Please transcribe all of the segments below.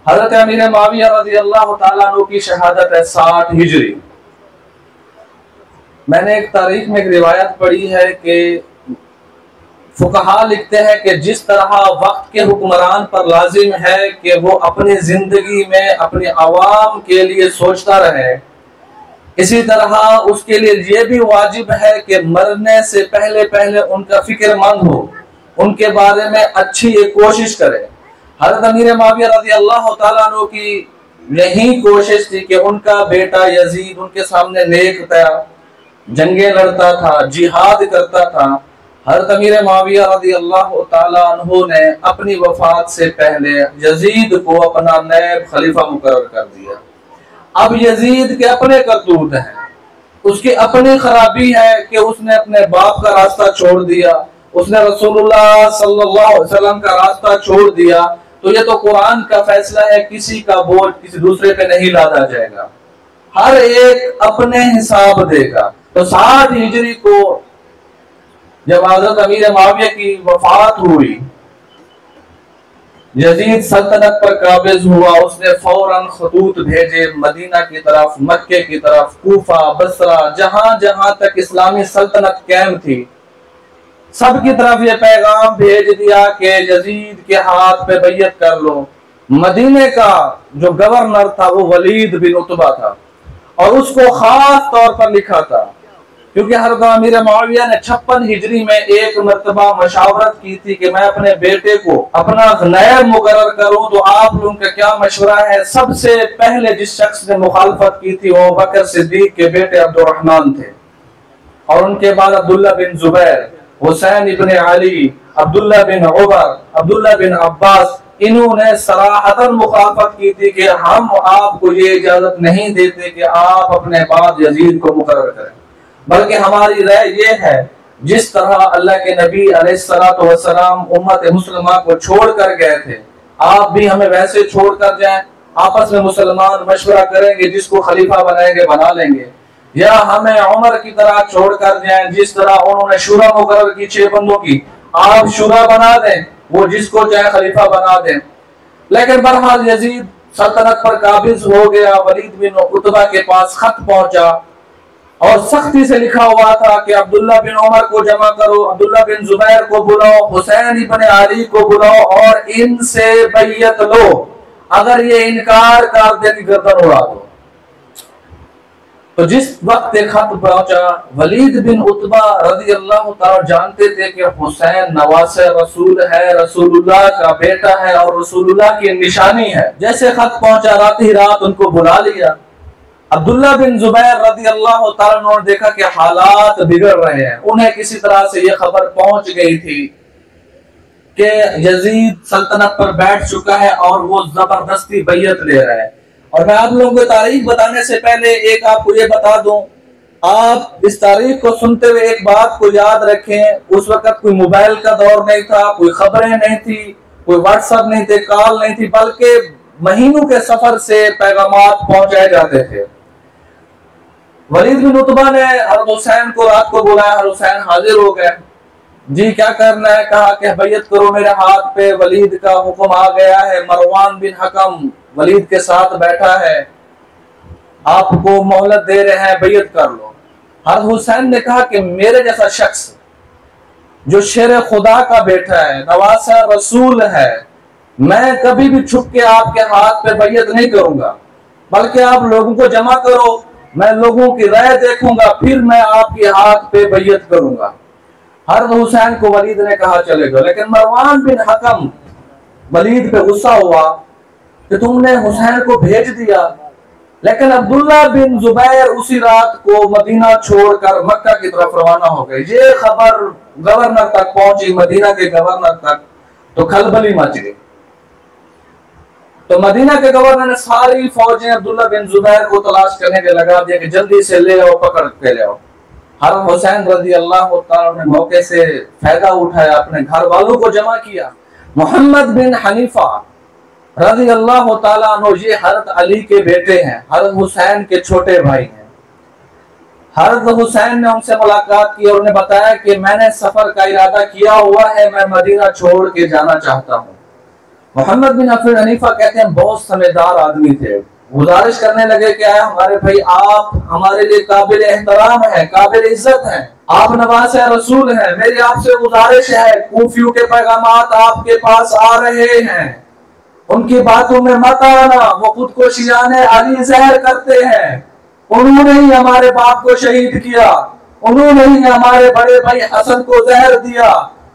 हजरत अमीर माविया रज़ी अल्लाह ताला अन्हु की शहादत है 60 हिजरी। मैंने एक तारीख में एक रिवायत पढ़ी है कि फुकहा लिखते हैं कि जिस तरह वक्त के हुक्मरान पर लाजिम है कि वो अपनी जिंदगी में अपने अवाम के लिए सोचता रहे, इसी तरह उसके लिए ये भी वाजिब है कि मरने से पहले पहले उनका फिक्रमंद हो, उनके बारे में अच्छी एक कोशिश करे। हज़रत अमीर माविया रज़ी अल्लाह ताला अन्हु की यही कोशिश थी कि उनका बेटा यजीद उनके सामने नेक था, जंगे लड़ता था, जिहाद करता था। हज़रत अमीर माविया रज़ी अल्लाह ताला अन्हु ने अपनी वफात से पहले यजीद को अपना नायब खलीफा मुकर्रर कर दिया। अब यजीद के अपने करतूत हैं, उसकी अपनी खराबी है कि उसने अपने बाप का रास्ता छोड़ दिया, उसने रसूलुल्लाह सल्लल्लाहु अलैहि वसल्लम का रास्ता छोड़ दिया। तो ये तो कुरान का फैसला है, किसी का बोझ किसी दूसरे पे नहीं लादा जाएगा, हर एक अपने हिसाब देगा। तो 60 हिजरी को जब हज़रत अमीर माविया की वफात हुई, यजीद सल्तनत पर काबिज हुआ, उसने फौरन खतूत भेजे मदीना की तरफ, मक्के की तरफ, कूफा, बसरा, जहां जहां तक इस्लामी सल्तनत कायम थी, सबकी तरफ ये पैगाम भेज दिया कि यजीद के हाथ पे बैयत कर लो। मदीने का जो गवर्नर था वो वलीद बिन उतबा था, और उसको खास तौर पर लिखा था क्योंकि हज़रत अमीर मुआविया ने 56 हिजरी में एक मर्तबा मशावरत की थी कि मैं अपने बेटे को अपना नायब मुकर्रर करूं, तो आप लोगों का क्या मशवरा है। सबसे पहले जिस शख्स ने मुखालफत की थी वो बकर सिद्दीक के बेटे अब्दुर्रहमान थे, और उनके बाद अब्दुल्ला बिन जुबैर, हुसैन इब्न अली, अब्दुल्ला बिन उमर, अब्दुल्ला बिन अब्बास, इन्होंने सराहतन मुखालफत की थी कि हम आपको ये इजाजत नहीं देते कि आप अपने बाद यजीद को मुकर्रर करें, बल्कि हमारी राय ये है जिस तरह अल्लाह के नबी अलैहिस्सलातु वस्सलाम उम्मत मुस्लिमा को छोड़ कर गए थे, आप भी हमें वैसे छोड़ कर जाएं। आपस में मुसलमान मशवरा करेंगे, जिसको खलीफा बनाएंगे बना लेंगे, या हमें उमर की तरह छोड़ कर जाएं, जिस तरह उन्होंने शुरा मुकर्रर की 6 बंदों की, आप शुरा बना दें, वो जिसको चाहे खलीफा बना दें। लेकिन बहरहाल यजीद सल्तनत पर काबिज हो गया। वलीद बिन उतबा के पास खत पहुंचा और सख्ती से लिखा हुआ था कि अब्दुल्ला बिन उमर को जमा करो, अब्दुल्ला बिन जुबैर को बुलाओ, हुसैन इब्न अली को बुलाओ और इनसे बैयत लो, अगर ये इनकार कर दे गर्दन उड़ा दो। तो जिस वक्त एक खत पहुंचा, वलीद बिन उतबा रज़ी अल्लाह ताला जानते थे कि हुसैन नवासे रसूल है, रसूलुल्लाह का बेटा है और रसूलुल्लाह की निशानी है। जैसे खत पहुंचा, रात ही रात उनको बुला लिया। अब्दुल्ला बिन जुबैर रज़ी अल्लाह ताला उन्होंने देखा कि हालात बिगड़ रहे हैं, उन्हें किसी तरह से यह खबर पहुंच गई थी कि यजीद सल्तनत पर बैठ चुका है और वो जबरदस्ती बैयत ले रहा है। और मैं आप लोगों को तारीख बताने से पहले एक आपको ये बता दूं, आप इस तारीख को सुनते हुए एक बात को याद रखें, उस वक्त कोई मोबाइल का दौर नहीं था, कोई खबरें नहीं थी, कोई व्हाट्सएप नहीं थे, कॉल नहीं थी, बल्कि महीनों के सफर से पैगामात पहुंचाए जाते थे। वलीद बिन उतबा ने हज़रत हुसैन को रात को बुलाया, हुसैन हाजिर हो गए। जी क्या करना है, कहा कि बैयत करो मेरे हाथ पे, वलीद का हुक्म आ गया है, मरवान बिन हकम वलीद के साथ बैठा है, आपको मोहलत दे रहे हैं, बैयत कर लो। हज़रत हुसैन ने कहा कि मेरे जैसा शख्स जो शेर खुदा का बेटा है, नवासा रसूल है, मैं कभी भी छुप के आपके हाथ पे बैयत नहीं करूंगा, बल्कि आप लोगों को जमा करो, मैं लोगों की राय देखूंगा, फिर मैं आपके हाथ पे बैयत करूंगा। हज़रत हुसैन को वलीद ने कहा चलेगा, लेकिन मरवान बिन हकम वलीद पे गुस्सा हुआ कि तुमने हुसैन को भेज दिया, लेकिन अब्दुल्ला बिन जुबैर उसी रात को मदीना छोड़कर मक्का की तरफ रवाना हो गए। ये खबर गवर्नर तक पहुंची, मदीना के गवर्नर तक, तो खलबली मच गई। तो मदीना के गवर्नर ने सारी फौजें अब्दुल्ला बिन जुबैर को तलाश करने के लगा दिया कि जल्दी से ले आओ, पकड़ के ले आओ। हज़रत हुसैन रज़ी अल्लाह ताला ने मौके से फायदा उठाया, अपने घर वालों को जमा किया। मोहम्मद बिन हनीफा रज़ी अल्लाह ताला अन्हु ये हज़रत अली के बेटे हैं, हज़रत हुसैन के छोटे भाई हैं। हज़रत हुसैन ने उनसे मुलाकात की और उन्हें बताया कि मैंने सफर का इरादा किया हुआ है, मैं मदीना छोड़ के जाना चाहता हूँ। मोहम्मद बिन हनीफा कहते हैं बहुत समझदार आदमी थे, गुजारिश करने लगे कि हमारे भाई आप हमारे लिए काबिल एहतराम है, काबिल इज्जत है, आप नवासे रसूल हैं, मेरी आपसे गुजारिश है कूफियों के पैगामात आपके पास आ रहे हैं, उनकी बातों में मत आना, वो खुद को शियाने अली जहर करते हैं, उन्होंने ही हमारे बाप को शहीद किया, उन्होंने ही हमारे बड़े भाई हसन को जहर दिया,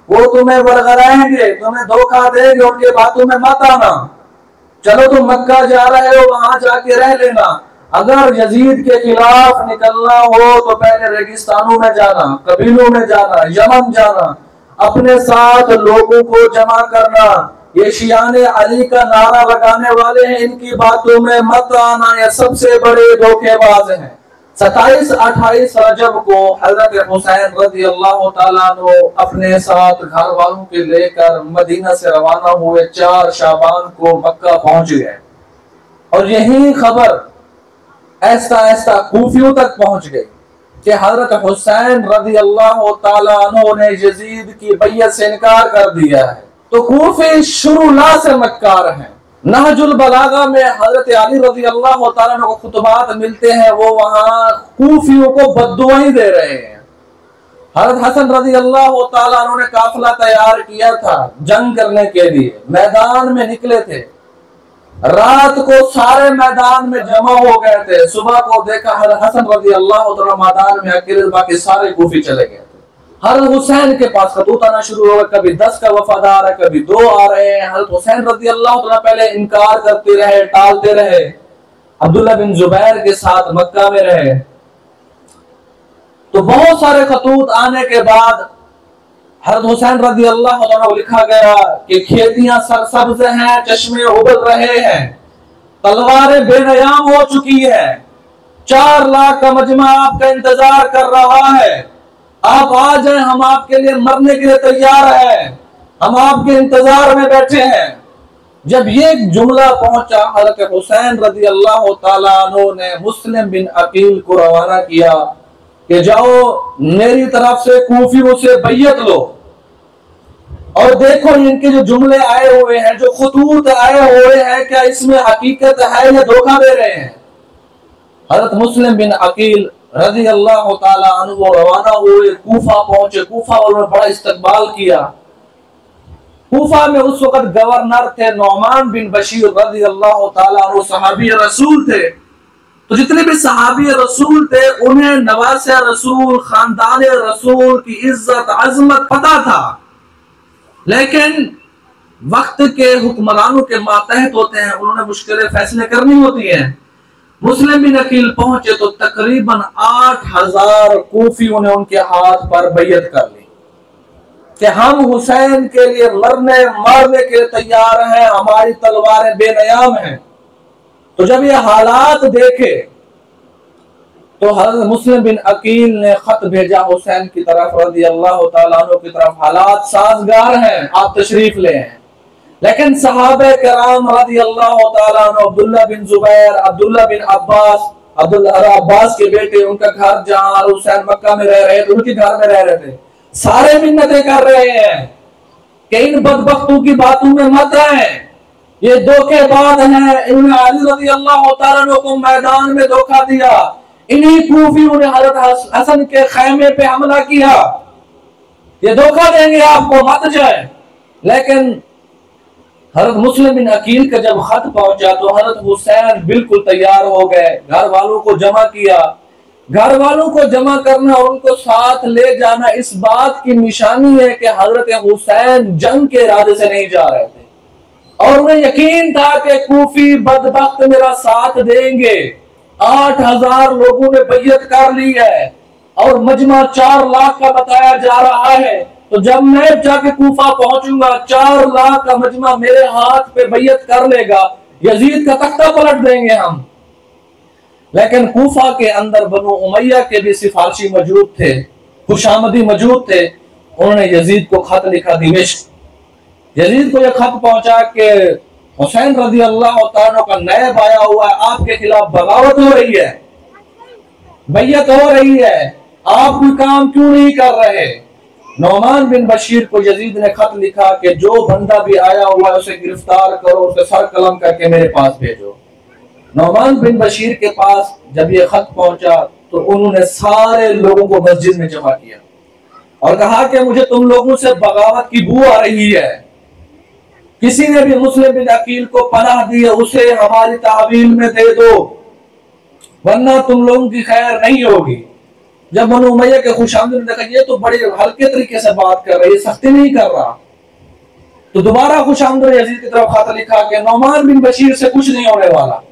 वो तुम्हें वरगलाएंगे, तुम्हें धोखा देंगे, उनके बातों में मत आना, चलो तुम मक्का जा रहे हो वहां जाके रह लेना, अगर यजीद के खिलाफ निकलना हो तो पहले रेगिस्तानों में जाना, कबीलों में जाना, यमन जाना, अपने साथ लोगों को जमा करना, ये शियाने अली का नारा लगाने वाले हैं, इनकी बातों में मत आना, ये सबसे बड़े धोखेबाज हैं। 27-28 रजब को हजरत हुसैन रज़ी अल्लाह ताला अन्हु अपने साथ घर वालों के लेकर मदीना से रवाना हुए, 4 शाबान को मक्का पहुंच गए और यही खबर ऐसा ऐसा कूफियों तक पहुंच गई कि हजरत हुसैन रज़ी अल्लाह ताला अन्हु ने यजीद की बैयत से इनकार कर दिया है। तो कूफी शुरुला से मक्कार हैं। नहजुल बलागा में हजरत अली रज़ी अल्लाह ताला अन्हु को खुतबात मिलते हैं, वो वहां कूफियों को बद्दुआएं दे रहे हैं। हजरत हसन रज़ी अल्लाह ताला अन्हु ने काफिला तैयार किया था जंग करने के लिए, मैदान में निकले थे, रात को सारे मैदान में जमा हो गए थे, सुबह को देखा हजरत हसन रज़ी अल्लाह ताला मैदान में अकेले, बाकी सारे कूफी चले गए थे। हजरत हुसैन के पास खतूत आना शुरू हो गया, कभी 10 का वफादार है, कभी 2 आ रहे हैं। हजरत हुसैन रज़ी अल्लाह ताला पहले इनकार करते रहे, टालते रहे, अब्दुल्ला बिन जुबैर के साथ मक्का में रहे। तो बहुत सारे खतूत आने के बाद हजरत हुसैन रज़ी अल्लाह ताला को लिखा गया कि खेतियां सरसब्ज हैं, चश्मे उबल रहे हैं, तलवारें बेनयाम हो चुकी है, 4 लाख का मजमा आपका इंतजार कर रहा है, आप आ जाए, हम आपके लिए मरने के लिए तैयार हैं, हम आपके इंतजार में बैठे हैं। जब ये जुमला पहुंचा, हजरत हुसैन रज़ी अल्लाह ताला अन्हु ने मुस्लिम बिन अकील को रवाना किया कि जाओ मेरी तरफ से कूफियों से बैयत लो और देखो इनके जो जुमले आए हुए हैं, जो खतूत आए हुए हैं, क्या इसमें हकीकत है या धोखा दे रहे हैं। हजरत मुस्लिम बिन अकील रज़ी अल्लाह ताला अन्हु रवाना हुए, कूफा पहुंचे, कूफा वालों ने बड़ा इस्तकबाल किया। कूफा में उस वक्त गवर्नर थे नौमान बिन बशीर रज़ी अल्लाह ताला अन्हु, सहाबी रसूल थे। तो जितने भी सहाबी रसूल थे उन्हें नवासे रसूल, खानदान रसूल की इज्जत अजमत पता था, लेकिन वक्त के हुक्मरानों के मातहत होते हैं, उन्होंने मुश्किल फैसले करनी होती हैं। मुस्लिम बिन अकील पहुंचे तो तकरीबन 8000 कूफियों ने उनके हाथ पर बैयत कर ली कि हम हुसैन के लिए मरने मारने के लिए तैयार हैं, हमारी तलवारें बेनयाम हैं। तो जब ये हालात देखे तो हज़रत मुस्लिम बिन अकील ने खत भेजा हुसैन की तरफ रज़ी अल्लाह ताला अन्हु की तरफ, हालात साजगार हैं, आप तशरीफ ले हैं। लेकिन सहाबे कराम रज़ी अल्लाह ताला अन्हु, अब्दुल्ला बिन जुबैर, अब्दुल्ला बिन अब्बास, अब्बास के बेटे, उनका घर जहां हुसैन मक्का में रह रहे थे, उनके घर में रह रहे थे, सारे मिन्नतें कर रहे हैं कि इन बदबख्तों की बातों में मत आए, ये धोखेबाज हैं, इन्होंने अली रज़ी अल्लाह ताला अन्हु को मैदान में धोखा दिया, इन्हीं कूफियों ने हजरत हसन के खैमे पे हमला किया, ये धोखा देंगे आपको, मत जाए। लेकिन हजरत मुस्लिम बिन अकील का जब खत पहुंचा तो हजरत हुसैन बिल्कुल तैयार हो गए, घर वालों को जमा किया। घर वालों को जमा करना, उनको साथ ले जाना इस बात की निशानी है कि हजरत हुसैन जंग के इरादे से नहीं जा रहे थे और उन्हें यकीन था कि कूफी बदबख्त मेरा साथ देंगे। 8000 लोगों ने बैयत कर ली है और मजमा 4 लाख का बताया जा रहा है। तो जब मैं जाके कूफा पहुंचूंगा, 4 लाख का मजमा मेरे हाथ पे बैयत कर लेगा, यजीद का तख्ता पलट देंगे हम। लेकिन कूफा के अंदर बनु उमैया के भी सिफारशी मौजूद थे, खुशामदी मौजूद थे। उन्होंने यजीद को खत लिखा दिमिश्क। यजीद को यह खत पहुंचा कि हुसैन रज़ी अल्लाह ताला का नैब आया हुआ है, आपके खिलाफ बगावत हो रही है, बैयत हो रही है, आप कोई काम क्यों नहीं कर रहे। नौमान बिन बशीर को यजीद ने खत लिखा कि जो बंदा भी आया हुआ है उसे गिरफ्तार करो, उसे सर कलम करके मेरे पास भेजो। नौमान बिन बशीर के पास जब ये खत पहुंचा तो उन्होंने सारे लोगों को मस्जिद में जमा किया और कहा कि मुझे तुम लोगों से बगावत की बू आ रही है, किसी ने भी मुस्लिम बिन अकील को पनाह दी है उसे हमारी तहवील में दे दो, वरना तुम लोगों की खैर नहीं होगी। जब बनु उमैया के खुशामद ने देखा ये तो बड़े हल्के तरीके से बात कर रहा है, ये सख्ती नहीं कर रहा, तो दोबारा खुशामद यजीद की तरफ खत लिखा कि नौमान बिन बशीर से कुछ नहीं होने वाला।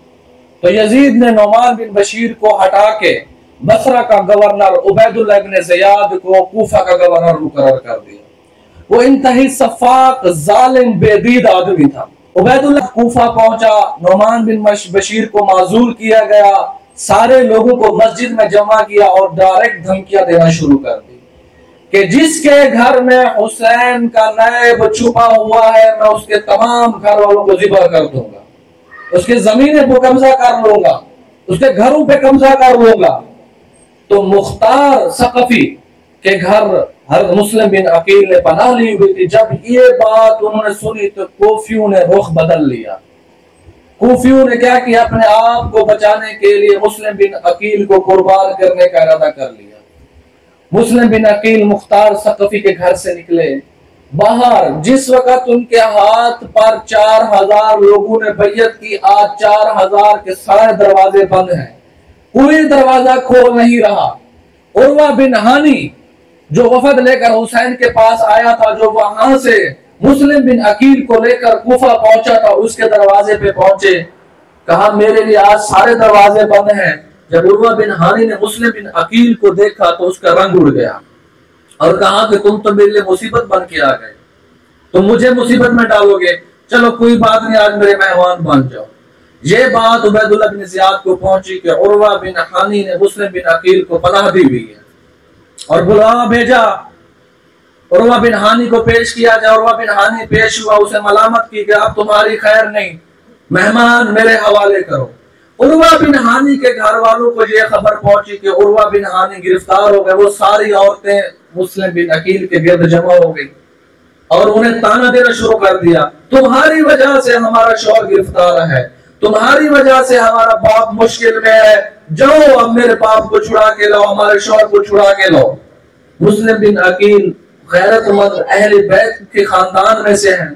तो यजीद ने नौमान बिन बशीर को हटा के बसरा का गवर्नर उबैदुल्लाह इब्न ज़ियाद को कूफा का गवर्नर मुकर्रर कर दिया। वो इंतही सफाक जालिम बेदीद आदमी था। उबैदुल्लाह कूफा पहुंचा, नौमान बिन बशीर को माजूल किया गया, सारे लोगों को मस्जिद में जमा किया और डायरेक्ट धमकियां देना शुरू कर दी कि जिसके घर में हुसैन का नैब छुपा हुआ है मैं उसके तमाम घर वालों को ज़िबा कर दूंगा, उसके जमीनें पर कब्जा कर लूंगा, उसके घरों पे कब्जा कर लूंगा। तो मुख्तार सकफी के घर हर मुस्लिम बिन अकील ने पनाह ली हुई थी। जब ये बात उन्होंने सुनी तो कोफियों ने रुख बदल लिया। कोफियों ने क्या किया, अपने आप को बचाने के लिए मुस्लिम बिन अकील को कुर्बान करने का इरादा कर लिया। मुस्लिम बिन अकील मुख्तार सकफी के घर से निकले बाहर, जिस वक्त उनके हाथ पर 4000 लोगों ने बैयत की, आज 4000 के सारे दरवाजे बंद हैं, कोई दरवाजा खोल नहीं रहा। उर्वा बिन हानी जो वफद लेकर हुसैन के पास आया था, जो वहां से मुस्लिम बिन अकील को लेकर कूफा पहुंचा था, उसके दरवाजे पे पहुंचे, कहा मेरे लिए आज सारे दरवाजे बंद हैं। जब उर्वा बिन हानी ने मुस्लिम बिन अकील को देखा तो उसका रंग उड़ गया और कहा कि तुम तो मेरे लिए मुसीबत बन के आ गए, तुम मुझे मुसीबत में डालोगे, चलो कोई बात नहीं, आज मेरे मेहमान बन जाओ। ये बात उबैदुल्लाह बिन ज़ियाद को पहुंची कि उर्वा बिन हानी ने मुस्लिम बिन अकील को पनाह दी हुई है और बुलावा भेजा। उर्वा बिन हानी को पेश किया जाए, उर्वा बिन हानी पेश हुआ, उसे मलामत की कि अब तुम्हारी खैर नहीं, मेहमान मेरे हवाले करो। उर्वा बिन हानी के घर वालों को यह खबर पहुंची कि उर्वा बिन हानी गिरफ्तार हो गए। वो सारी औरतें मुस्लिम बिन अकील के गिर्द जमा हो गई और उन्हें ताना देना शुरू कर दिया, तुम्हारी वजह से हमारा शौहर गिरफ्तार है, तुम्हारी वजह से हमारा बाप मुश्किल में है, जाओ अब मेरे बाप को छुड़ा के लाओ, हमारे शौहर को छुड़ा के लाओ। मुस्लिम बिन अकील गैरतमंद अहले बैत के खानदान में से हैं,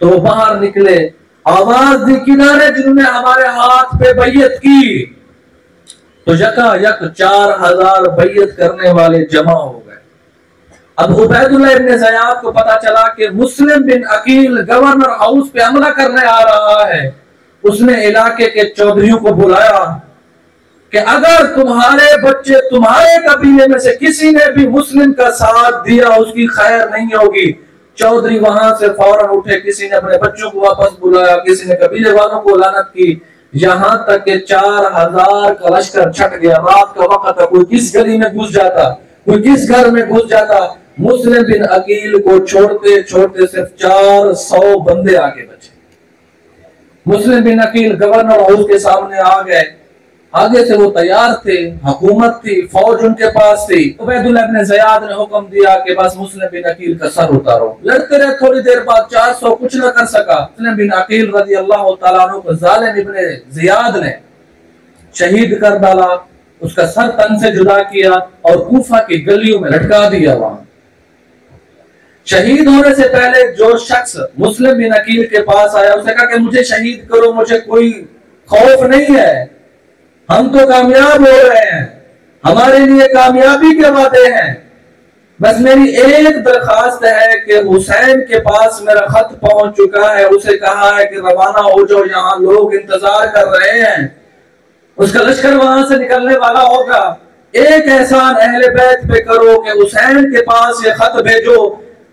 तो वो बाहर निकले, आवाज दी किनारे जिन्होंने हमारे हाथ पे बैयत की, तो यकायक 4000 बैयत करने वाले जमा हो गए। अब उबैदुल्लाह इब्न ज़ियाद को पता चला कि मुस्लिम बिन अकील गवर्नर हाउस पे हमला करने आ रहा है। उसने इलाके के चौधरियों को बुलाया कि अगर तुम्हारे बच्चे तुम्हारे कबीले में से किसी ने भी मुस्लिम का साथ दिया उसकी खैर नहीं होगी। चौधरी वहां से फौरन उठे, किसी ने अपने बच्चों को वापस बुलाया, किसी ने कबीले वालों को लानत की, यहां तक कि 4000 का लश्कर छट गया। रात का वक्त था, कोई किस गली में घुस जाता, कोई किस घर में घुस जाता। मुस्लिम बिन अकील को छोड़ते छोड़ते सिर्फ 400 बंदे आगे बचे। मुस्लिम बिन अकील गवर्नर हाउस के सामने आ गए, आगे से वो तैयार थे, हुकूमत थी, फौज उनके पास थी। उबैदुल्लाह इब्न ज़ियाद ने हुक्म दिया कि बस मुस्लिम बिन अकील का सर उतारो। लड़ते रहे, थोड़ी देर बाद 400 कुछ न कर सका। मुस्लिम बिन अकील रज़ी अल्लाह तआला अन्हु को ज़ालिम इब्न ज़ियाद ने शहीद कर डाला, उसका सर तन से जुदा किया और कूफा की गलियों में लटका दिया। वहां शहीद होने से पहले जो शख्स मुस्लिम बिन अकील के पास आया, उसने कहा कि मुझे शहीद करो, मुझे कोई खौफ नहीं है, हम तो कामयाब हो रहे हैं, हमारे लिए कामयाबी के वादे हैं, बस मेरी एक दरखास्त है कि हुसैन के पास मेरा खत पहुंच चुका है, उसे कहा है कि रवाना हो जाओ, यहाँ लोग इंतजार कर रहे हैं, उसका लश्कर वहां से निकलने वाला होगा। एक एहसान अहले बैत पे करो कि हुसैन के पास ये खत भेजो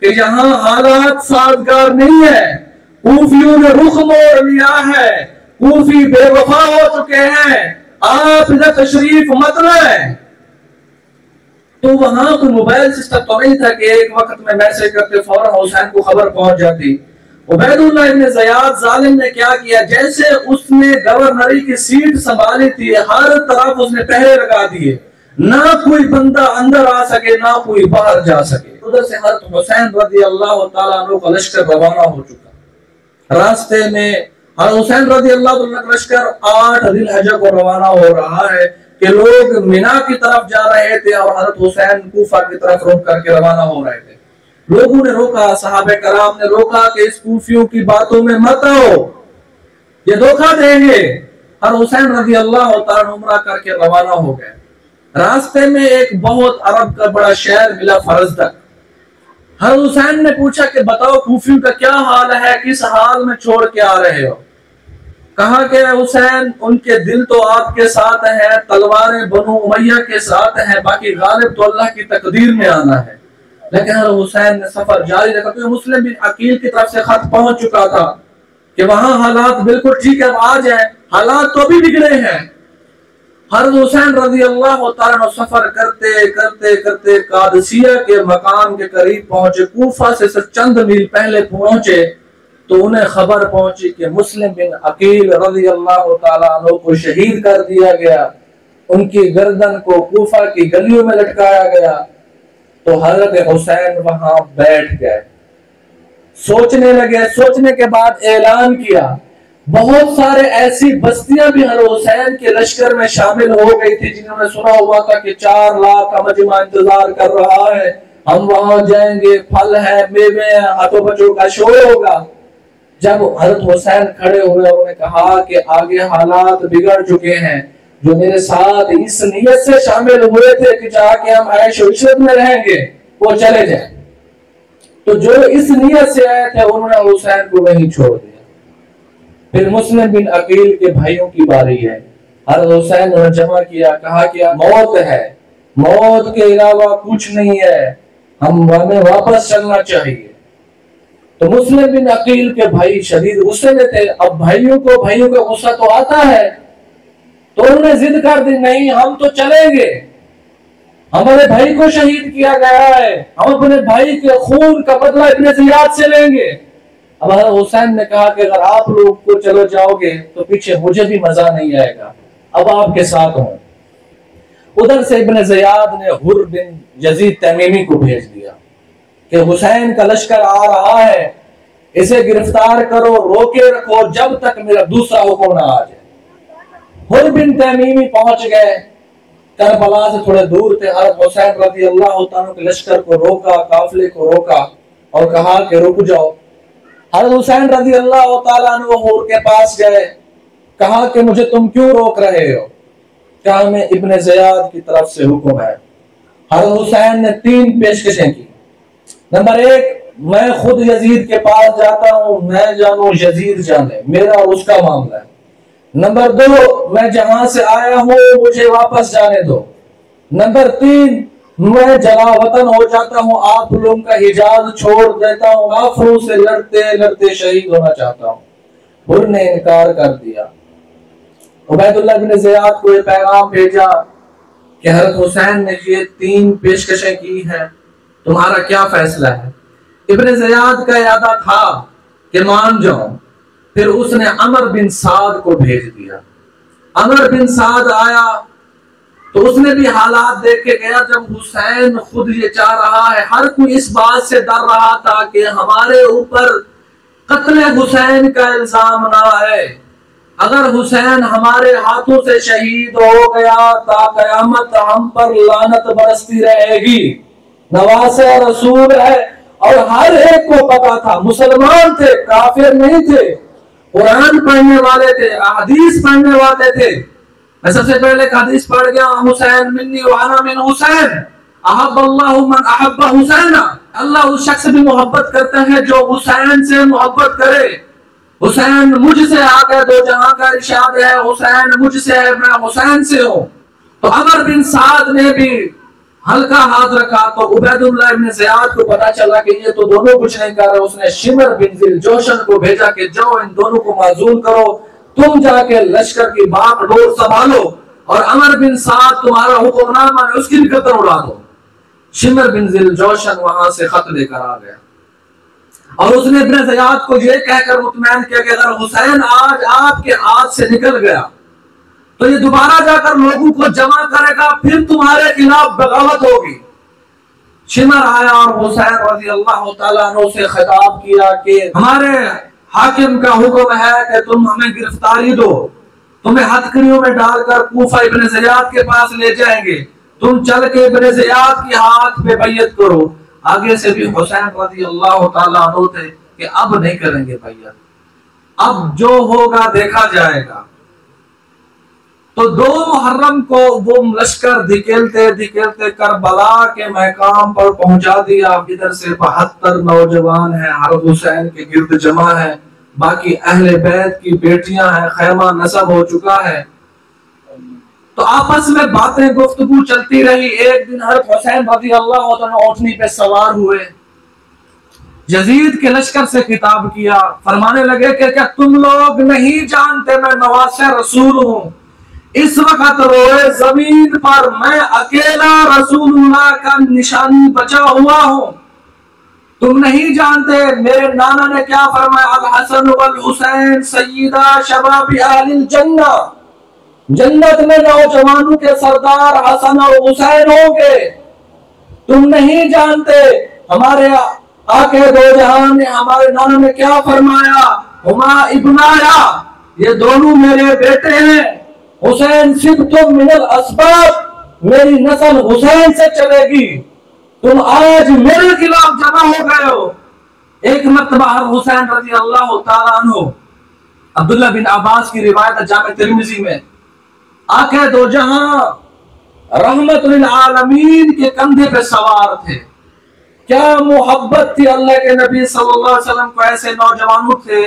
कि यहाँ हालात साजगार नहीं है, कूफियों ने रुख मोड़ लिया है, कूफी बेवफा हो चुके हैं, आप इधर तशरीफ मत लाएं। तो वहां कोई मोबाइल सिस्टम तो नहीं था कि एक वक्त में मैसेज करते फौरन हुसैन को खबर पहुंच जाती। उबैदुल्लाह इब्न ज़ियाद जालिम ने क्या किया, जैसे उसने गवर्नरी की सीट संभाली थी, हर तरफ उसने पहरे लगा दिए, ना कोई बंदा अंदर आ सके ना कोई बाहर जा सके। उधर से हज़रत हुसैन रज़ी अल्लाह ताला अन्हु का लश्कर रवाना हो चुका। रास्ते में हज़रत हुसैन रज़ी अल्लाह ताला का लश्कर 8 ज़िलहज्जा को रवाना हो रहा है कि लोग मिना की तरफ जा रहे थे और हज़रत हुसैन कूफा की तरफ रुख करके रवाना हो रहे थे। लोगों ने रोका, सहाबे कराम ने रोका कि इस कूफियों की बातों में मत आओ, ये धोखा देंगे। हज़रत हुसैन रज़ी अल्लाह ताला उम्रा करके रवाना हो गए। रास्ते में एक बहुत अरब का बड़ा शहर मिला, फरजदक। हज़रत हुसैन ने पूछा कि बताओ कूफियों का क्या हाल है, किस हाल में छोड़ के आ रहे हो? कहा कि हुसैन, उनके दिल तो आपके साथ है, तलवारें बनु उमैया के साथ है, बाकी गालिब तो अल्लाह की तकदीर में आना है। लेकिन हज़रत हुसैन ने सफर जारी रखा, क्योंकि मुस्लिम बिन अकील की तरफ से खत पहुंच चुका था कि वहां हालात बिल्कुल ठीक है, आ जाए। हालात तो अभी बिगड़े हैं। हज़रत हुसैन रज़ी अल्लाह ताला सफर करते करते करते कादसिया के मकाम के करीब पहुंचे। कूफा से सिर्फ चंद मील पहले पहुंचे तो उन्हें खबर पहुंची कि मुस्लिम बिन अकील रज़ी अल्लाह ताला अन्हु को शहीद कर दिया गया, उनकी गर्दन को कूफा की गलियों में लटकाया गया। तो हज़रत हुसैन वहां बैठ गए, सोचने लगे। सोचने के बाद ऐलान किया। बहुत सारे ऐसी बस्तियां भी हज़रत हुसैन के लश्कर में शामिल हो गई थी जिन्होंने सुना हुआ था कि 4 लाख का मजमा इंतजार कर रहा है, हम वहां जाएंगे, फल है, मेवे हैं, हाथों बच्चों का शोर होगा। जब हज़रत हुसैन खड़े हुए, उन्होंने कहा कि आगे हालात बिगड़ चुके हैं। जो मेरे साथ इस नियत से शामिल हुए थे कि जाके हम ऐश और इशरत में रहेंगे, वो चले जाए। तो जो इस नियत से आए थे उन्होंने हुसैन को वहीं छोड़ दिया। फिर मुस्लिम बिन अकील के भाइयों की बारी है। हज़रत हुसैन ने जमा किया, कहा कि मौत है, मौत के अलावा कुछ नहीं है, हमें वापस चलना चाहिए। तो मुस्लिम बिन अकील के भाई शदीद गुस्से में थे। अब भाइयों का गुस्सा तो आता है, तो उन्होंने जिद कर दी, नहीं हम तो चलेंगे, हमारे भाई को शहीद किया गया है, हम अपने भाई के खून का बदला इब्ने ज़ियाद से लेंगे। अब हज़रत हुसैन ने कहा कि अगर आप लोग को चलो जाओगे तो पीछे मुझे भी मजा नहीं आएगा, अब आपके साथ हूं। उधर से इब्ने ज़ियाद ने हुर बिन यजीद तमीमी को भेज दिया कि हुसैन का लश्कर आ रहा है, इसे गिरफ्तार करो, रोके रखो जब तक मेरा दूसरा हुक्म ना आ जाए। हुर बिन तमीमी पहुंच गए, करबला से थोड़े दूर थे। हज़रत हुसैन रज़ी अल्लाह ताला के लश्कर को रोका, काफिले को रोका और कहा कि रुक जाओ। हज़रत हुसैन रज़ी अल्लाह ताला अन्हु हुर के पास गए, कहा कि मुझे तुम क्यों रोक रहे हो? कहा मैं इब्ने ज़ियाद की तरफ से हुक्म है। हज़रत हुसैन ने 3 पेशकशें की। नंबर 1, मैं खुद यजीद के पास जाता हूं, मैं जानू यजीद जाने, मेरा उसका मामला है। नंबर 2, मैं जहां से आया हूं मुझे वापस जाने दो। नंबर 3, मैं जलावतन हो जाता हूं, आप लोगों का हिजाज छोड़ देता हूं, काफिरों से लड़ते लड़ते शहीद होना चाहता हूं। हुर ने इनकार कर दिया। उबैदुल्लाह बिन ज़ियाद को ये पैगाम भेजा कि हज़रत हुसैन ने ये 3 पेशकशें की हैं, तुम्हारा क्या फैसला है? इब्ने ज़ियाद का इरादा था कि मान जाओ। फिर उसने अमर बिन साद को भेज दिया। अमर बिन साद आया तो उसने भी हालात देख के गया। जब हुसैन खुद ये चाह रहा है, हर कोई इस बात से डर रहा था कि हमारे ऊपर कत्ल हुसैन का इल्जाम ना है। अगर हुसैन हमारे हाथों से शहीद हो गया ता कयामत हम पर लानत बरसती रहेगी। नवासे रसूल है और हर एक को पता था, मुसलमान थे, काफिर नहीं थे, कुरान पढ़ने वाले थे, हदीस पढ़ने वाले थे। मैं सबसे पहले हदीस पढ़ गया, हुसैन मिन्नी व अना मिन हुसैन, अहब्बल्लाहु मन अहब्ब हुसैना। अल्लाह उस शख्स से भी मोहब्बत करता है जो हुसैन से मोहब्बत करे। हुसैन मुझसे आगे दो जहां का इरशाद है, हुसैन मुझसे है, मैं हुसैन से हूं। तो अमर बिन साद ने भी हल्का हाथ रखा तो उबैदुल्लाह इब्न ज़ियाद को पता चला कि ये तो दोनों कुछ नहीं कर रहे। उसने शिमर बिन ज़िल जोशन को भेजा कि जाओ इन दोनों को माजूल करो, तुम जाके लश्कर की बाग डोर संभालो और अमर बिन साद तुम्हारा हुक्मनामा है उसकी भी कतर उड़ा दो। शिमर बिन ज़िल जोशन वहां से खत लेकर आ गया और उसने इब्न ज़ियाद को यह कहकर मुतमैन किया कि अगर हुसैन आज आपके हाथ से निकल गया तो ये दोबारा जाकर लोगों को जमा करेगा, फिर तुम्हारे खिलाफ बगावत होगी। शिमर आया और हुसैन रज़ी अल्लाह तआला अन्हु से खिताब किया कि हमारे हाकिम का हुक्म है कि तुम हमें गिरफ्तारी दो, तुम्हें हथकड़ियों में डालकर कूफा इब्न ज़ियाद के पास ले जाएंगे, तुम चल के इब्न ज़ियाद के हाथ पे बैयत करो। आगे से भी हुसैन रज़ी अल्लाह तआला अन्हु थे कि अब नहीं करेंगे बैयत, अब जो होगा देखा जाएगा। तो 2 मुहर्रम को वो लश्कर धकेलते धकेलते करबला के मकाम पर पहुंचा दिया। इधर से 72 नौजवान हैं, हर हुसैन के गिर्द जमा है, बाकी अहले बैत की बेटियां हैं, खैमा नसब हो चुका है। तो आपस में बातें गुफ्तगू चलती रही। एक दिन हर हुसैन रज़ी अल्लाह तआला ऊँटनी पे सवार हुए, यजीद के लश्कर से खिताब किया, फरमाने लगे कि क्या तुम लोग नहीं जानते मैं नवासे रसूल हूं? इस वक्त रोए जमीन पर मैं अकेला रसूलुल्लाह का निशानी बचा हुआ हूं। तुम नहीं जानते मेरे नाना ने क्या फरमाया, अल हसन वल हुसैन सय्यदा शबाब अहलिल जन्ना, जन्नत में नौजवानों के सरदार हसन और हुसैन होंगे। तुम नहीं जानते हमारे आके दो जहान ने, हमारे नाना ने क्या फरमाया, हुमा इब्नाया, ये दोनों मेरे बेटे हैं। हुसैन सिब्तुम मिनल अस्बाब, मेरी नस्ल हुसैन से चलेगी। तुम आज मेरे खिलाफ जमा हो गए हो। एक मर्तबा हुसैन रज़ी अल्लाह तआला अन्हु, अब्दुल्लाह बिन अब्बास की रिवायत जामे तिर्मिज़ी में, आके दो जहां रहमतुल लिल आलमीन के कंधे पे सवार थे। क्या मोहब्बत थी अल्लाह के नबी सल्लल्लाहु अलैहि वसल्लम को ऐसे नौजवानों से,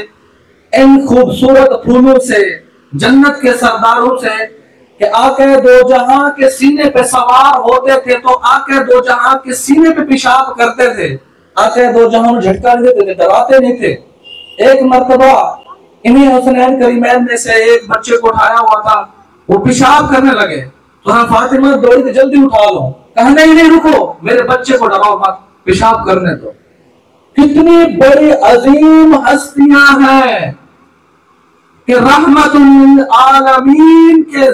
इन खूबसूरत फूलों से, जन्नत के सरदारों से, कि आके दो जहां के सीने पे सवार होते थे तो आके दो जहां के सीने पे पेशाब करते थे। आके दो जहां झटका नहीं देते थे, डराते नहीं थे। एक मर्तबा इन्हीं हुसैन करीमैन में से एक बच्चे को उठाया हुआ था, वो पेशाब करने लगे तो हाँ फातिमा दौड़ी थी, जल्दी उठा लो। कहा नहीं रुको, मेरे बच्चे को डराओ मत, पेशाब करने दो। कितनी बड़ी अजीम हस्तियां हैं कि रहमतुल आलमीन के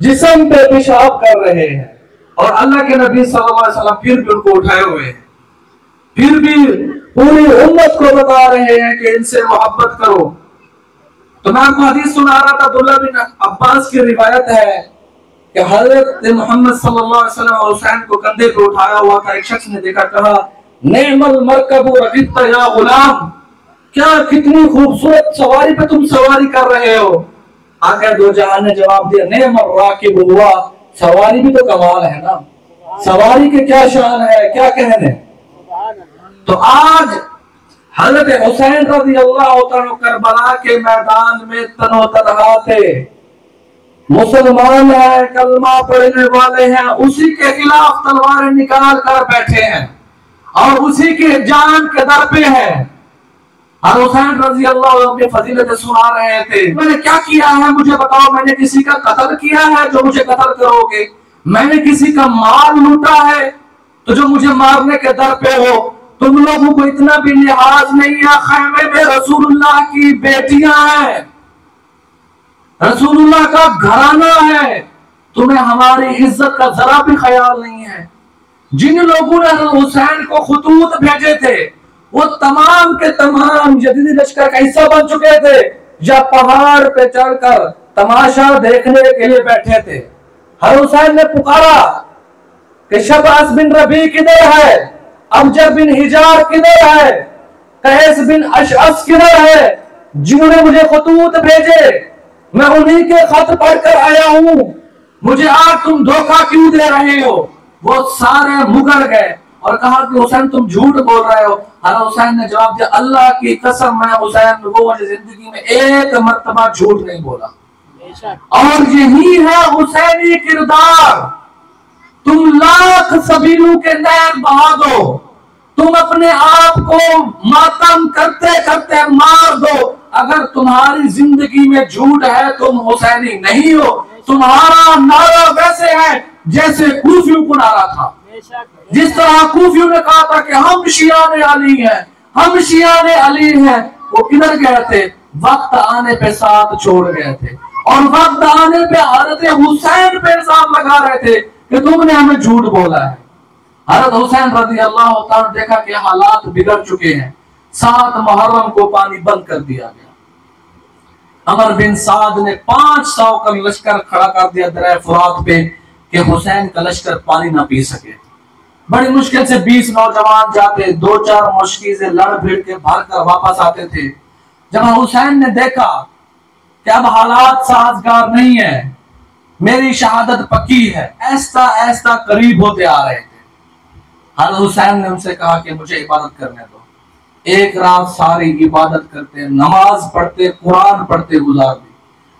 जिस्म पे पेशाब कर रहे हैं और अल्लाह के नबी सल्लल्लाहु अलैहि वसल्लम फिर भी उनको उठाए हुए हैं, फिर भी पूरी उम्मत को बता रहे हैं कि इनसे मोहब्बत करो। तो मैं आपको हदीस सुना रहा था, अब्दुल्लाह बिन अब्बास की रिवायत है कि हज़रत मोहम्मद सल्लल्लाहु अलैहि वसल्लम हुसैन को कंधे पे उठाया हुआ था। एक शख्स ने देखा, कहा नेमल मरकबु रकिबता या गुलाम, क्या कितनी खूबसूरत सवारी पे तुम सवारी कर रहे हो। आकर दो जहां ने जवाब दिया, नेमल राकिब हुआ, सवारी भी तो कमाल है ना, सवारी के क्या शान है, क्या कहने। तो आज हजरत हुसैन रज़ी अल्लाह तआला करबला के मैदान में तनो तनहा थे, मुसलमान है, कलमा पढ़ने वाले हैं, उसी के खिलाफ तलवारें निकाल कर बैठे हैं और उसी के जान के दर पे है। और हुसैन रज़ी अल्लाह अपनी फजीलतें सुना रहे थे, मैंने क्या किया है मुझे बताओ, मैंने किसी का कत्ल किया है जो मुझे कत्ल करोगे, मैंने किसी का माल लूटा है तो जो मुझे मारने के दर पे हो। तुम लोगों को इतना भी लिहाज नहीं है, खैमे में रसूलुल्लाह की बेटियां हैं, रसूलुल्लाह का घराना है, तुम्हें हमारी इज्जत का जरा भी ख्याल नहीं है। जिन लोगों ने हुसैन को खतूत भेजे थे वो तमाम के तमाम यजीदी लश्कर का हिस्सा बन चुके थे, या पहाड़ पे चढ़कर तमाशा देखने के लिए बैठे थे। हर हुसैन ने पुकारा कि शबास बिन रबी किधर है, अबजर बिन हिजार किधर है, कैस बिन अशअस किधर है, जिन्होंने मुझे खतूत भेजे, मैं उन्हीं के खत पढ़कर आया हूं, मुझे आज तुम धोखा क्यों दे रहे हो। वो सारे मुकर गए और कहा कि हुसैन तुम झूठ बोल रहे हो। हर हुसैन ने जवाब दिया, अल्लाह की कसम मैं हुसैन वो जिंदगी में एक मर्तबा झूठ नहीं बोला। और यही है हुसैनी किरदार। तुम लाख सबीलों के नैन बहा दो, तुम अपने आप को मातम करते करते मार दो, अगर तुम्हारी जिंदगी में झूठ है तुम हुसैनी नहीं हो। तुम्हारा नारा वैसे है जैसे कूफियों को नारा था, जिस तरह कूफियों ने कहा था कि हम शियाने अली हैं, हम शियाने अली हैं। वो किधर गए थे, वक्त आने पे साथ छोड़ गए थे और वक्त आने पे हज़रत हुसैन पे इल्जाम लगा रहे थे कि तुमने हमें झूठ बोला है। हज़रत हुसैन रज़ी अल्लाह तआला ने देखा कि हालात बिगड़ चुके हैं। 7 मुहर्रम को पानी बंद कर दिया गया। अमर बिन साद ने 500 का लश्कर खड़ा कर दिया दरिया फुरात पे कि हुसैन का लश्कर पानी ना पी सके। बड़ी मुश्किल से 20 नौजवान जाते, 2-4 मुश्किल से लड़ भिड़ के भर कर वापस आते थे। जब हुसैन ने देखा कि अब हालात साजगार नहीं है, मेरी शहादत पक्की है, ऐसा ऐसा करीब होते आ रहे थे, हज़रत हुसैन ने उनसे कहा कि मुझे इबादत करने दो। एक रात सारी इबादत करते, नमाज पढ़ते, कुरान पढ़ते गुजार दी।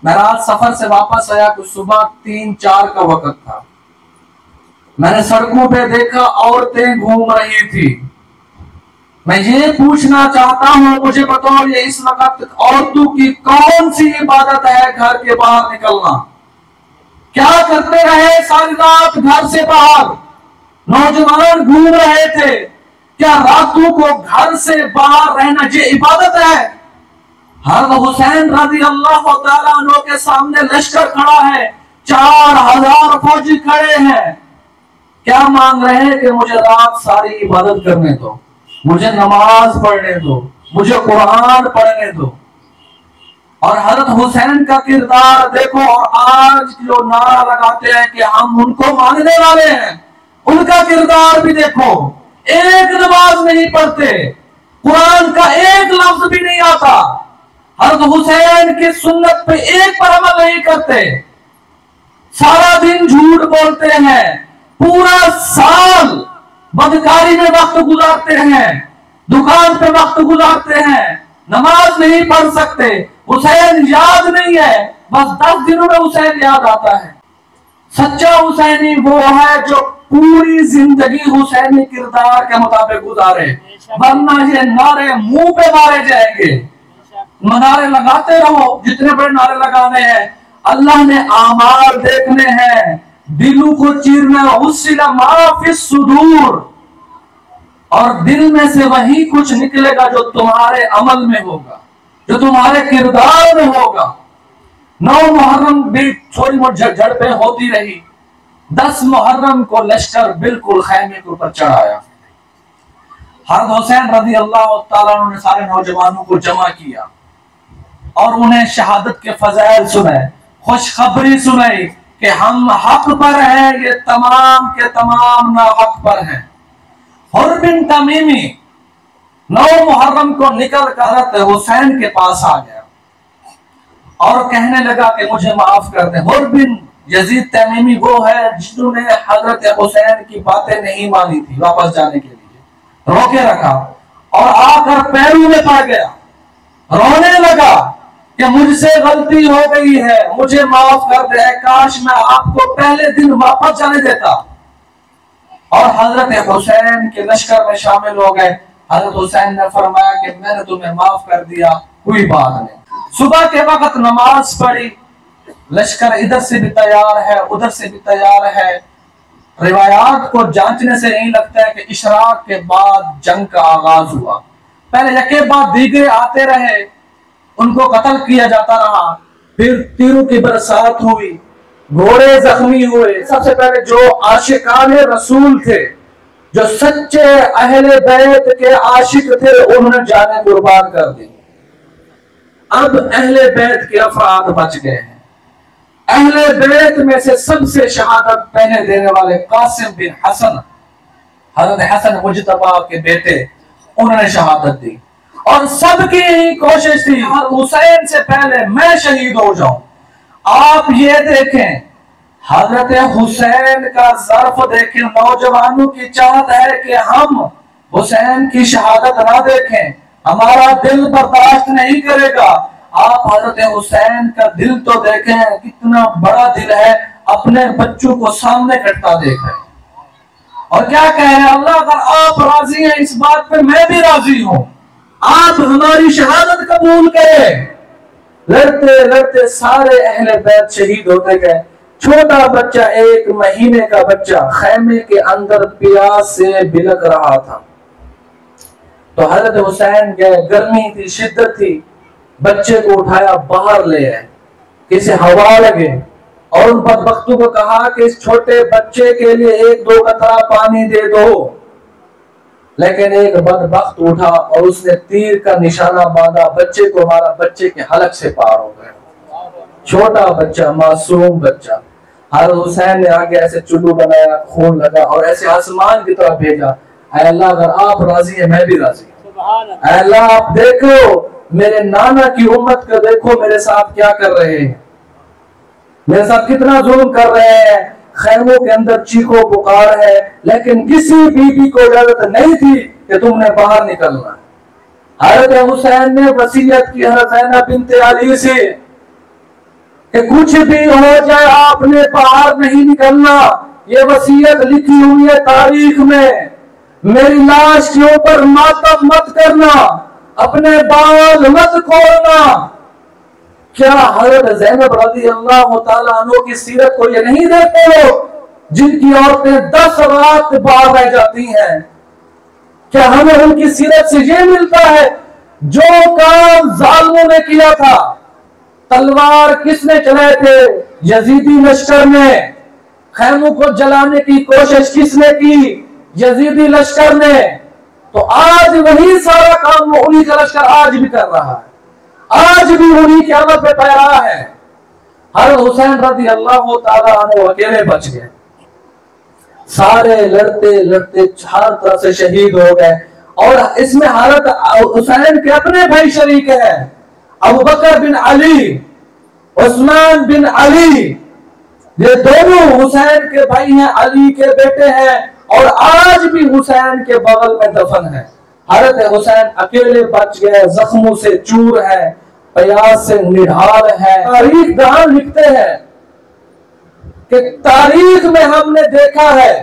मैं रात सफर से वापस आया तो सुबह 3-4 का वक्त था। मैंने सड़कों पे देखा औरतें घूम रही थी। मैं ये पूछना चाहता हूं, मुझे बताओ ये इस वक्त औरतों की कौन सी इबादत है घर के बाहर निकलना? क्या करते रहे सारी रात घर से बाहर? नौजवान घूम रहे थे। क्या रातों को घर से बाहर रहना ये इबादत है? हज़रत हुसैन रज़ी अल्लाह तआला अन्हु के सामने लश्कर खड़ा है, 4000 फौजी खड़े हैं। क्या मांग रहे हैं कि मुझे रात सारी इबादत करने दो, मुझे नमाज पढ़ने दो, मुझे कुरान पढ़ने दो। और हज़रत हुसैन का किरदार देखो, और आज जो नारा लगाते हैं कि हम उनको मानने वाले हैं, उनका किरदार भी देखो। एक नमाज नहीं पढ़ते, कुरान का एक लफ्ज भी नहीं आता, हज़रत हुसैन की सुन्नत पे एक पर अमल नहीं करते, सारा दिन झूठ बोलते हैं, पूरा साल बदकारी में वक्त गुजारते हैं, दुकान पे वक्त गुजारते हैं, नमाज नहीं पढ़ सकते। हुसैन याद नहीं है, बस 10 दिनों में हुसैन याद आता है। सच्चा हुसैनी वो है जो पूरी जिंदगी हुसैनी किरदार के मुताबिक गुजारे, वरना ये नारे मुंह पे मारे जाएंगे। नारे लगाते रहो, जितने बड़े नारे लगाने हैं। अल्लाह ने आमाल देखने हैं, दिलों को चीरना, हुस्सिला मा फिस सुदूर, और दिल में से वही कुछ निकलेगा जो तुम्हारे अमल में होगा, जो तुम्हारे किरदार में होगा। 9 मुहर्रम भी थोड़ी बहुत झड़पें होती रही। 10 मुहर्रम को लश्कर बिल्कुल खैमे के ऊपर चढ़ाया। हज़रत हुसैन रज़ी अल्लाह तआला ने सारे नौजवानों को जमा किया और उन्हें शहादत के फज़ाइल सुनाए, खुशखबरी सुनाई कि हम हक पर हैं, ये तमाम के तमाम ना हक पर हैं। हुर बिन तमीमी 9 मुहर्रम को निकल कर हज़रत हुसैन के पास आ गया और कहने लगा कि मुझे माफ कर दे। हुर बिन यजीद तमीमी वो है जिन्होंने हज़रत हुसैन की बातें नहीं मानी थी, वापस जाने के लिए रोके रखा और आकर पैरों में पड़ गया, रोने लगा कि मुझसे गलती हो गई है, मुझे माफ कर दे, काश मैं आपको पहले दिन वापस जाने देता। और हज़रत हुसैन के लश्कर में शामिल हो गए। हज़रत हुसैन ने फरमाया कि मैंने तुम्हें माफ कर दिया, कोई बात नहीं। सुबह के वक्त नमाज पढ़ी, लश्कर इधर से भी तैयार है, उधर से भी तैयार है। रिवायात को जांचने से नहीं लगता है कि इशराक के बाद जंग का आगाज हुआ। पहले यके बाद दीगरे आते रहे, उनको कत्ल किया जाता रहा, फिर तीरों की बरसात हुई, घोड़े जख्मी हुए। सबसे पहले जो आशिकाने रसूल थे, जो सच्चे अहले बैत के आशिक थे, उन्होंने जाने कुर्बान कर दी। अब अहले बैत के अफराद बच गए हैं। अहले बैत में से सबसे शहादत पहले देने वाले कासिम बिन हसन, हज़रत हसन मुजतबा के बेटे, उन्होंने शहादत दी। और सबकी यही कोशिश थी हुसैन से पहले मैं शहीद हो जाऊं। आप ये देखें, हज़रत हुसैन का ज़र्फ देखें, नौजवानों की चाहत है कि हम हुसैन की शहादत ना देखें, हमारा दिल बर्दाश्त नहीं करेगा। आप हज़रत हुसैन का दिल तो देखें, कितना बड़ा दिल है, अपने बच्चों को सामने कटता देख रहे हैं। और क्या कह रहे हैं, अल्लाह अगर आप राजी हैं इस बात पे, मैं भी राजी हूं, आप हमारी शहादत कबूल करें। लड़ते लड़ते सारे अहले बैत शहीद होते गए। छोटा बच्चा, 1 महीने का बच्चा, खैमे के अंदर प्यास से बिलक रहा था। तो हज़रत हुसैन गए, गर्मी थी, शिद्दत थी, बच्चे को उठाया बाहर ले आए, किसी हवा लगे और उन बदबख्तों को कहा कि इस छोटे बच्चे के लिए 1-2 कतरा पानी दे दो। लेकिन एक बदबख्त उठा और उसने तीर का निशाना बांधा, बच्चे को मारा, बच्चे के हलक से पार हो गया। छोटा बच्चा, मासूम बच्चा। हज़रत हुसैन ने आगे ऐसे चुल्लू बनाया, खून लगा और ऐसे आसमान की तरफ भेजा, ऐ अल्लाह अगर आप राजी है मैं भी राजी हूं। ऐ अल्लाह आप देखो मेरे नाना की उम्मत का, देखो मेरे साथ क्या कर रहे हैं, मेरे साथ कितना जुल्म कर रहे हैं। खैमों के अंदर चीखो पुकार है, लेकिन किसी बीबी को इजाजत नहीं थी कि तुमने बाहर निकलना। हज़रत हुसैन ने वसीयत की हज़रत ज़ैनब बिन्ते अली से कि कुछ भी हो जाए आपने बाहर नहीं निकलना। ये वसीयत लिखी हुई है तारीख में, मेरी लाश के ऊपर मातम मत करना, अपने बाल मत खोलना। क्या हज़रत ज़ैनब रज़ी अल्लाह तआला अन्हा की सीरत को ये नहीं देखते हो, जिनकी औरतें 10 रात बाहर रह जाती हैं? क्या हमें उनकी सीरत से ये मिलता है? जो काम जालिमों ने किया था, तलवार किसने चलाए थे? यजीदी लश्कर ने। खैमों को जलाने की कोशिश किसने की? यजीदी लश्कर ने। तो आज वही सारा काम वो उन्हीं का लश्कर आज भी कर रहा है, आज भी उन्हीं के अमल पे पैरा है। हज़रत हुसैन रज़ी अल्लाह तआला अन्हु अकेले बच गए, सारे लड़ते लड़ते चार तरफ से शहीद हो गए। और इसमें हज़रत हुसैन के अपने भाई शरीक है, अबू बकर बिन अली, उस्मान बिन अली। ये दोनों हुसैन के भाई हैं, अली के बेटे हैं, और आज भी हुसैन के बगल में दफन है। हज़रत हुसैन अकेले बच गए, जख्मों से चूर है, प्यास से निढाल है। तारीख दान लिखते हैं कि तारीख में हमने देखा है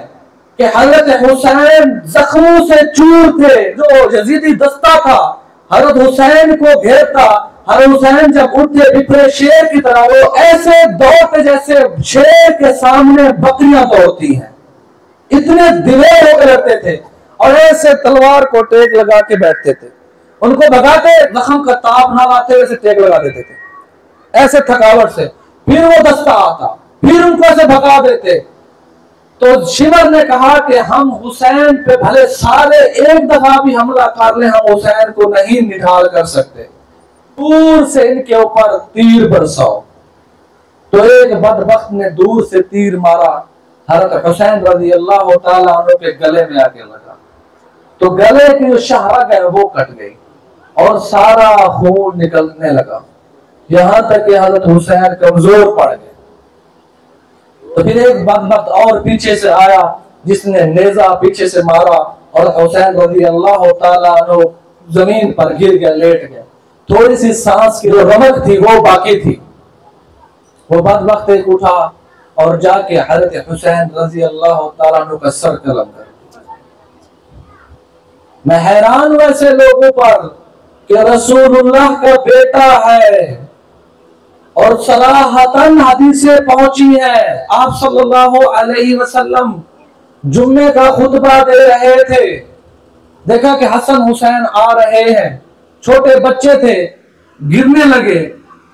कि हज़रत हुसैन जख्मों से चूर थे। जो यजीदी दस्ता था हज़रत हुसैन को घेरता, हज़रत हुसैन जब उठते बिखरे शेर की तरह, वो ऐसे दौड़ते जैसे शेर के सामने बकरियां दौड़ती हैं। इतने दिलेर होकर रहते थे और ऐसे तलवार को टेक लगा के बैठते थे। उनको भगाते, जख्म का ताप ना लाते, वैसे टेक लगा देते थे ऐसे थकावट से। फिर वो दस्ता आता, फिर उनको ऐसे भगा देते। तो शिमर ने कहा कि हम हुसैन पे भले सारे एक दफा भी हमला कर ले, हम हुसैन को नहीं निढाल कर सकते। दूर से इनके ऊपर तीर बरसाओ। तो एक बदबख्त ने दूर से तीर मारा, हज़रत हुसैन रज़ी अल्लाह तआला अन्हु के गले में आके लगा। तो गले की जो शाहरग है वो कट गई और सारा खून निकलने लगा, यहां तक कि हज़रत हुसैन कमजोर पड़ गए। तो फिर एक बदबख्त और पीछे से आया, जिसने नेजा पीछे से मारा और हुसैन रज़ी अल्लाह तआला अन्हु जमीन पर गिर गया, लेट गया। थोड़ी सी सांस की जो रमक थी वो बाकी थी। वो बदबख्त एक उठा और जाके हज़रत हुसैन रज़ी अल्लाह तआला अन्हु का सर कलम कर। मैं हैरान हूं ऐसे लोगों पर कि रसूलुल्लाह का बेटा है और सराहतन हदीसें पहुंची है। आप सल्लल्लाहु अलैहि वसल्लम जुम्मे का खुतबा दे रहे थे, देखा कि हसन हुसैन आ रहे हैं, छोटे बच्चे थे, गिरने लगे।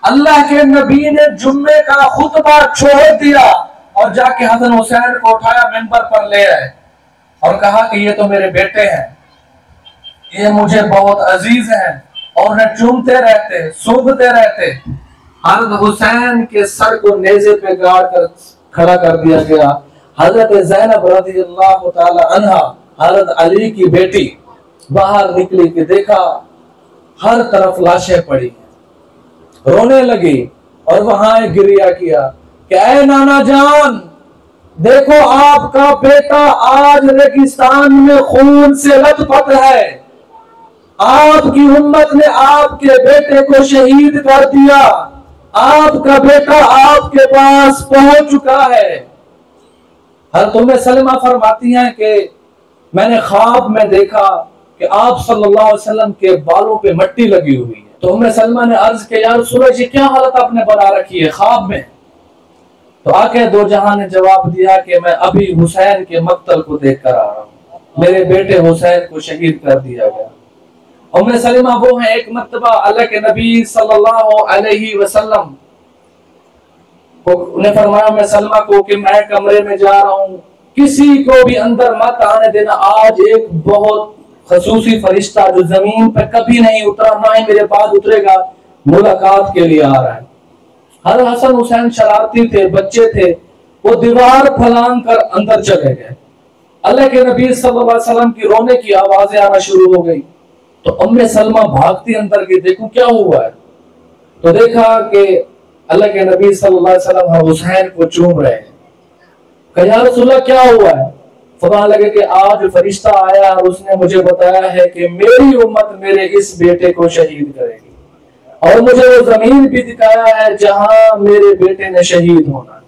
अल्लाह के नबी ने जुम्मे का खुतबा छोड़ दिया और जाके हसन हुसैन को उठाया, मिंबर पर ले आए और कहा कि ये तो मेरे बेटे हैं, ये मुझे बहुत अजीज हैं, और उन्हें चूमते रहते, सूंघते रहते। हज़रत हुसैन के सर को नेज़े पे गाड़ कर खड़ा कर दिया गया। हज़रत ज़ैनब रज़ी अल्लाह तआला अन्हा, हज़रत अली की बेटी, बाहर निकली कि देखा हर तरफ लाशें पड़ी, रोने लगी और वहां गिरिया किया कि ऐ नाना जान, देखो आपका बेटा आज रेगिस्तान में खून से लथपथ है, आपकी उम्मत ने आपके बेटे को शहीद कर दिया, आपका बेटा आपके पास पहुंच चुका है। हज़रत उम्मे सलमा फरमाती हैं कि मैंने ख्वाब में देखा कि आप सल्लल्लाहु अलैहि वसल्लम के बालों पे मट्टी लगी हुई है। तो उम्मे सलमा ने अर्ज किया, यार सूरज ये क्या हालत आपने बना रखी है ख्वाब में? तो आके दो जहां ने जवाब दिया कि मैं अभी हुसैन के मक्तल को देख कर आ रहा हूँ, मेरे बेटे हुसैन को शहीद कर दिया गया। उम्मे सलमा वो है, एक मर्तबा अल्लाह के नबी सल्लल्लाहु अलैहि वसल्लम उन्हें फरमाया मैं सलमा को कि मैं कमरे में जा रहा हूं, किसी को भी अंदर मत आने देना। आज एक बहुत खसूसी फरिश्ता जो जमीन पर कभी नहीं उतरा, ना ही मेरे बाद उतरेगा, मुलाकात के लिए आ रहा है। हर हसन हुसैन शरारती थे, बच्चे थे, वो दीवार फलांग कर अंदर चले गए। अल्लाह के नबी सल्लल्लाहु अलैहि वसल्लम की रोने की आवाजें आना शुरू हो गई। तो अम्मे सलमा भागती अंदर की, देखो क्या हुआ है। तो देखा कि अल्लाह के नबी सल्लल्लाहु अलैहि वसल्लम हुसैन को चूम रहे हैं। कहा या रसूलल्लाह क्या हुआ है। फरमाने लगे कि आज फरिश्ता आया और उसने मुझे बताया है कि मेरी उम्मत मेरे इस बेटे को शहीद करेगी, और मुझे वो जमीन भी दिखाया है जहां मेरे बेटे ने शहीद होना।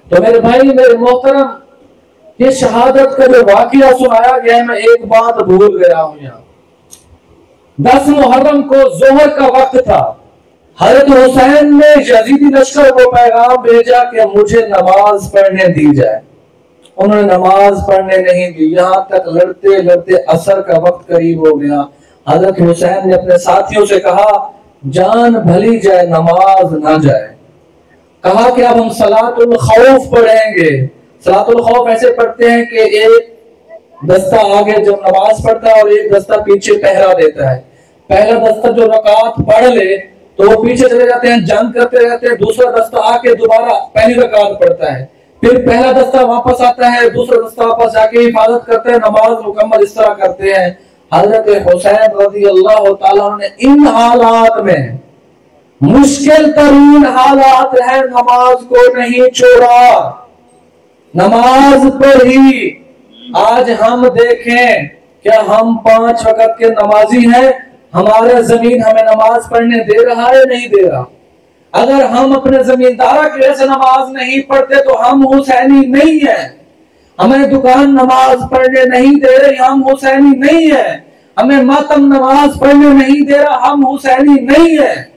तो मेरे भाई, मेरे मोहतरम, ये शहादत का जो वाकया सुनाया गया है, मैं एक बात भूल गया हूं। यहाँ 10 मुहर्रम को जोहर का वक्त था। हजरत हुसैन ने यजीदी लश्कर को पैगाम भेजा कि मुझे नमाज पढ़ने दी जाए। उन्होंने नमाज पढ़ने नहीं दी, यहां तक लड़ते लड़ते असर का वक्त करीब हो गया। हजरत हुसैन ने अपने साथियों से कहा जान भली जाए नमाज ना जाए। कहा कि अब हम सलातुल खौफ पढ़ेंगे। सलातुल खौफ ऐसे पढ़ते हैं कि एक दस्ता आगे जब नमाज पढ़ता है और एक दस्ता पीछे पहरा देता है। पहला दस्ता जो रकात पढ़ ले तो वो पीछे चले जाते हैं, जंग करते रहते हैं। दूसरा दस्ता आके दोबारा पहली रकात पढ़ता है, फिर पहला दस्ता वापस आता है, दूसरा दस्ता वापस जाके हिफाजत करते हैं, नमाज मुकम्मल इस तरह करते हैं। हजरत हुसैन रज़ी अल्लाह ताला ने इन हालात में, मुश्किल तरीन हालात है, नमाज को नहीं छोड़ा, नमाज पढ़ी। आज हम देखें क्या हम 5 वक्त के नमाजी हैं? हमारा जमीन हमें नमाज पढ़ने दे रहा है, नहीं दे रहा? अगर हम अपने जमींदारा की वजह से नमाज नहीं पढ़ते तो हम हुसैनी नहीं है। हमें दुकान नमाज पढ़ने नहीं दे रही, हम हुसैनी नहीं है। हमें मातम नमाज पढ़ने नहीं दे रहा, हम हुसैनी नहीं है।